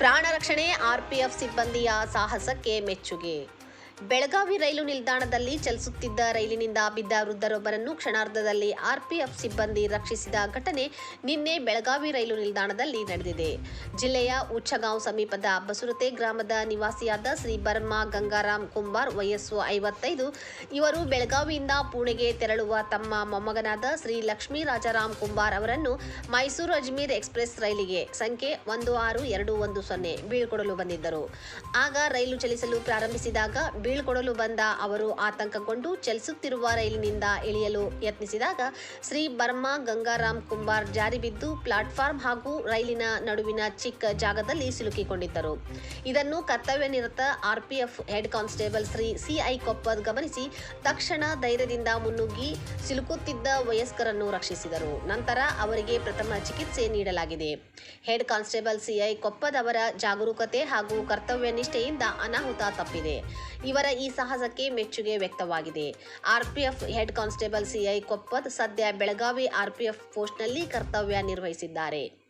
ಪ್ರಾಣ ರಕ್ಷಣೆ ಆರ್ಪಿಎಫ್ ಸಿಬ್ಬಂದಿಯ ಸಾಹಸಕ್ಕೆ ಮೆಚ್ಚುಗೆ. ಬೆಳಗಾವಿ ರೈಲು ನಿಲ್ದಾಣದಲ್ಲಿ ಚಲಿಸುತ್ತಿದ್ದ ರೈಲಿನಿಂದ ಬಿದ್ದ ವೃದ್ಧರೊಬ್ಬರನ್ನು ಕ್ಷಣಾರ್ಧದಲ್ಲಿ ಆರ್ಪಿಎಫ್ ಸಿಬ್ಬಂದಿ ರಕ್ಷಿಸಿದ ಘಟನೆ ನಿನ್ನೆ ಬೆಳಗಾವಿ ರೈಲು ನಿಲ್ದಾಣದಲ್ಲಿ ನಡೆದಿದೆ. ಜಿಲ್ಲೆಯ ಉಚ್ಚಗಾಂವ್ ಸಮೀಪದ ಬಸುರತೆ ಗ್ರಾಮದ ನಿವಾಸಿಯಾದ ಶ್ರೀ ಬರ್ಮಾ ಗಂಗಾರಾಮ್ ಕುಂಬಾರ್ ವಯಸ್ಸು 55. ಇವರು ಬೆಳಗಾವಿಯಿಂದ ಪುಣೆಗೆ ತೆರಳುವ ತಮ್ಮ ಮೊಮ್ಮಗನಾದ ಶ್ರೀ ಲಕ್ಷ್ಮೀ ರಾಜಾರಾಮ್ ಕುಂಬಾರ್ ಅವರನ್ನು ಮೈಸೂರು ಅಜ್ಮೀರ್ ಎಕ್ಸ್ಪ್ರೆಸ್ ರೈಲಿಗೆ ಸಂಖ್ಯೆ 16210 ಬೀಳ್ಕೊಡಲು ಬಂದಿದ್ದರು. ಆಗ ರೈಲು ಚಲಿಸಲು ಪ್ರಾರಂಭಿಸಿದಾಗ ಬೀಳ್ಕೊಡಲು ಬಂದ ಅವರು ಆತಂಕಗೊಂಡು ಚಲಿಸುತ್ತಿರುವ ರೈಲಿನಿಂದ ಇಳಿಯಲು ಯತ್ನಿಸಿದಾಗ ಶ್ರೀ ಬರ್ಮಾ ಗಂಗಾರಾಮ್ ಕುಂಬಾರ್ ಜಾರಿ ಬಿದ್ದು ಪ್ಲಾಟ್ಫಾರ್ಮ್ ಹಾಗೂ ರೈಲಿನ ನಡುವಿನ ಚಿಕ್ಕ ಜಾಗದಲ್ಲಿ ಸಿಲುಕಿಕೊಂಡಿದ್ದರು. ಇದನ್ನು ಕರ್ತವ್ಯ ನಿರತ RPF head constable Shri CI Koppad ಗಮನಿಸಿ ತಕ್ಷಣ ಧೈರ್ಯದಿಂದ ಮುನ್ನುಗ್ಗಿ ಸಿಲುಕುತ್ತಿದ್ದ ವಯಸ್ಕರನ್ನು ರಕ್ಷಿಸಿದರು. ನಂತರ ಅವರಿಗೆ ಪ್ರಥಮ ಚಿಕಿತ್ಸೆ ನೀಡಲಾಗಿದೆ. ಹೆಡ್ ಕಾನ್ಸ್ಟೇಬಲ್ ಸಿಐ ಕೊಪ್ಪದ್ ಅವರ ಜಾಗರೂಕತೆ ಹಾಗೂ ಕರ್ತವ್ಯ ನಿಷ್ಠೆಯಿಂದ ಅನಾಹುತ ತಪ್ಪಿದೆ. ಇವರ ಈ ಸಾಹಸಕ್ಕೆ ಮೆಚ್ಚುಗೆ ವ್ಯಕ್ತವಾಗಿದೆ. RPF head constable CI Koppad ಸದ್ಯ ಬೆಳಗಾವಿ ಆರ್ಪಿಎಫ್ ಪೋಸ್ಟ್ನಲ್ಲಿ ಕರ್ತವ್ಯ ನಿರ್ವಹಿಸಿದ್ದಾರೆ.